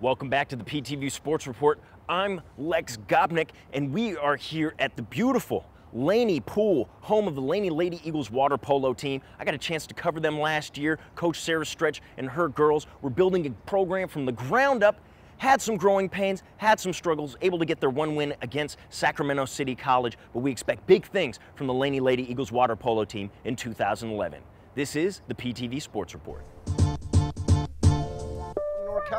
Welcome back to the PTV Sports Report. I'm Lex Gopnik, and we are here at the beautiful Laney Pool, home of the Laney Lady Eagles water polo team. I got a chance to cover them last year. Coach Sarah Stretch and her girls were building a program from the ground up, had some growing pains, had some struggles, able to get their one win against Sacramento City College, but we expect big things from the Laney Lady Eagles water polo team in 2011. This is the PTV Sports Report.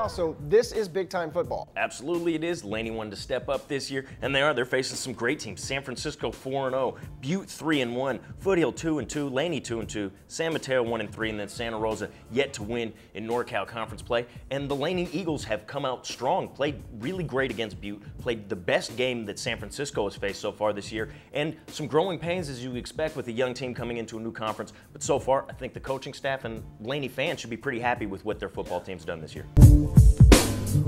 So this is big-time football. Absolutely it is. Laney wanted to step up this year, and they're facing some great teams. San Francisco 4-0, Butte 3-1, Foothill 2-2, Laney 2-2, San Mateo 1-3, and then Santa Rosa yet to win in NorCal Conference play. And the Laney Eagles have come out strong, played really great against Butte, played the best game that San Francisco has faced so far this year, and some growing pains as you expect with a young team coming into a new conference. But so far, I think the coaching staff and Laney fans should be pretty happy with what their football team's done this year.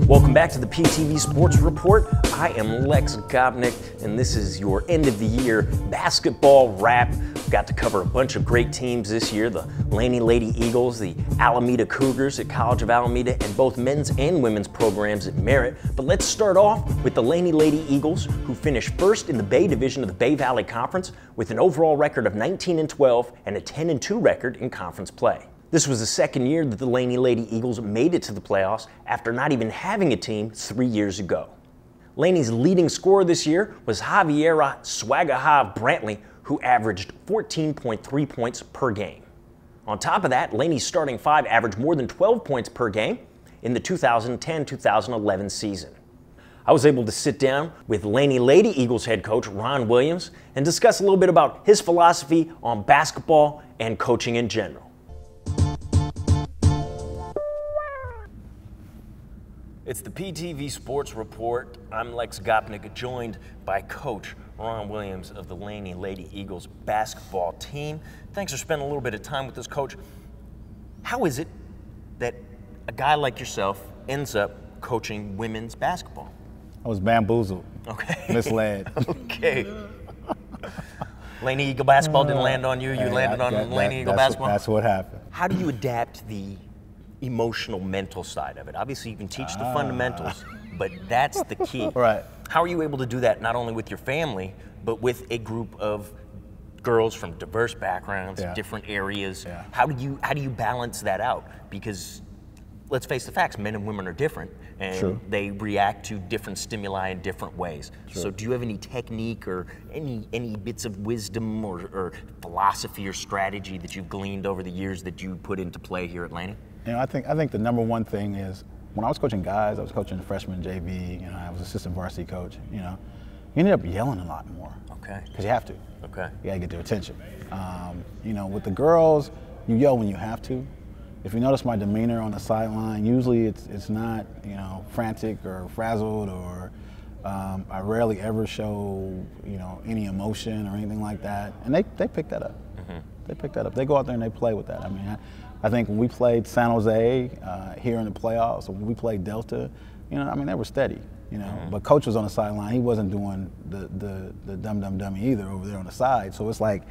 Welcome back to the PTV Sports Report. I am Lex Gopnik, and this is your end of the year basketball wrap. We've got to cover a bunch of great teams this year, the Laney Lady Eagles, the Alameda Cougars at College of Alameda, and both men's and women's programs at Merritt. But let's start off with the Laney Lady Eagles, who finished first in the Bay Division of the Bay Valley Conference with an overall record of 19-12 and a 10-2 record in conference play. This was the second year that the Laney Lady Eagles made it to the playoffs after not even having a team 3 years ago. Laney's leading scorer this year was Javiera Swagahav Brantley, who averaged 14.3 points per game. On top of that, Laney's starting five averaged more than 12 points per game in the 2010-2011 season. I was able to sit down with Laney Lady Eagles head coach Ron Williams and discuss a little bit about his philosophy on basketball and coaching in general. It's the PTV Sports Report. I'm Lex Gopnik, joined by Coach Ron Williams of the Laney Lady Eagles basketball team. Thanks for spending a little bit of time with us, Coach. How is it that a guy like yourself ends up coaching women's basketball? I was bamboozled. Okay. Misled. Okay. Laney Eagle basketball didn't land on you. You landed on Laney Eagle basketball. That's what happened. How do you adapt the emotional, mental side of it? Obviously, you can teach the fundamentals, but that's the key. Right. How are you able to do that not only with your family, but with a group of girls from diverse backgrounds, different areas? Yeah. How do you balance that out? Because let's face the facts, men and women are different, and they react to different stimuli in different ways. So do you have any technique or any bits of wisdom or philosophy or strategy that you've gleaned over the years that you put into play here at Laney? You know, I think the number one thing is, when I was coaching guys, I was coaching freshman JV, I was assistant varsity coach, you ended up yelling a lot more. Okay. Because you have to. Okay. You gotta get their attention. With the girls, you yell when you have to. If you notice my demeanor on the sideline, usually it's not, frantic or frazzled, or I rarely ever show, any emotion or anything like that. And they pick that up. Mm-hmm. They pick that up. They go out there and they play with that. I think when we played San Jose here in the playoffs, or when we played Delta, they were steady. But Coach was on the sideline. He wasn't doing the dummy either over there on the side. So it's like,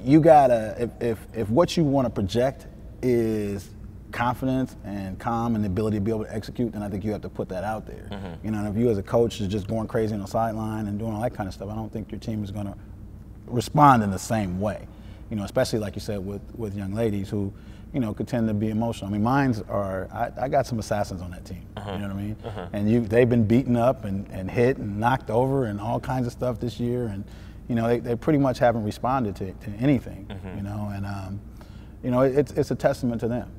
you gotta, if what you want to project is confidence and calm and the ability to be able to execute, then I think you have to put that out there. Mm-hmm. And if you as a coach is just going crazy on the sideline and doing all that kind of stuff, I don't think your team is going to respond in the same way. Especially like you said with young ladies who, could tend to be emotional. I got some assassins on that team. You know what I mean? And they've been beaten up and hit and knocked over and all kinds of stuff this year, and they pretty much haven't responded to anything. It's a testament to them.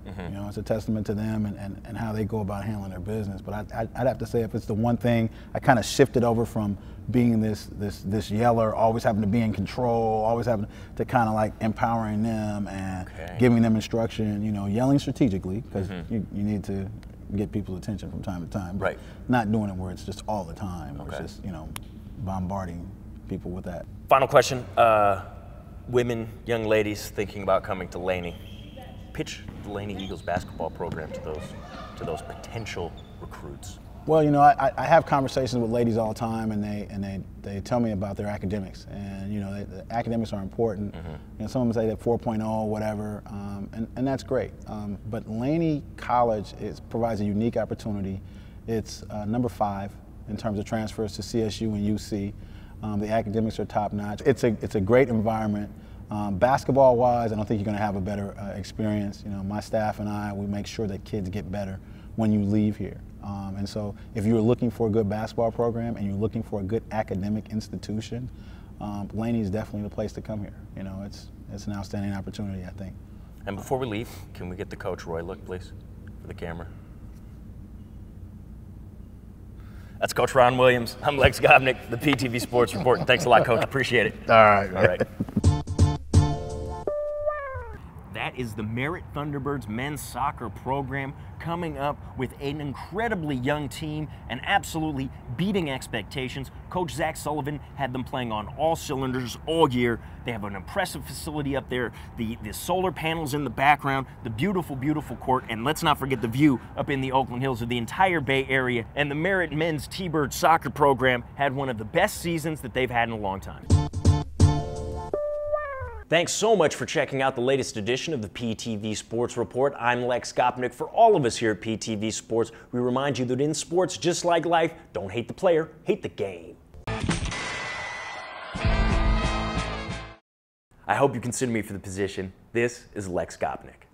It's a testament to them and how they go about handling their business. But I'd have to say, if it's the one thing, I kind of shifted over from being this yeller, always having to be in control, always having to kind of like empowering them and giving them instruction, yelling strategically, because you need to get people's attention from time to time. But not doing it where it's just all the time. It's just, bombarding people with that. Final question. Women, young ladies thinking about coming to Laney, pitch the Laney Eagles basketball program to those potential recruits. Well, I have conversations with ladies all the time, and they tell me about their academics, and the academics are important. Some of them say they're 4.0, whatever, and that's great. But Laney College provides a unique opportunity It's number 5 in terms of transfers to CSU and UC. The academics are top notch. It's a great environment. Basketball-wise, I don't think you're going to have a better experience. You know, my staff and I, we make sure that kids get better when you leave here. And so if you're looking for a good basketball program and you're looking for a good academic institution, Laney is definitely the place to come here. You know, it's an outstanding opportunity, I think. And before we leave, can we get the Coach Roy look, please, for the camera? That's Coach Ron Williams. I'm Lex Gopnik, the PTV Sports Report. Thanks a lot, Coach. Appreciate it. All right. All right. That is the Merritt Thunderbirds men's soccer program coming up with an incredibly young team and absolutely beating expectations. Coach Zach Sullivan had them playing on all cylinders all year. They have an impressive facility up there, the solar panels in the background, the beautiful, beautiful court, and let's not forget the view up in the Oakland Hills of the entire Bay Area. And the Merritt men's T-Bird soccer program had one of the best seasons that they've had in a long time. Thanks so much for checking out the latest edition of the PTV Sports Report. I'm Lex Gopnik. For all of us here at PTV Sports, we remind you that in sports, just like life, don't hate the player, hate the game. I hope you consider me for the position. This is Lex Gopnik.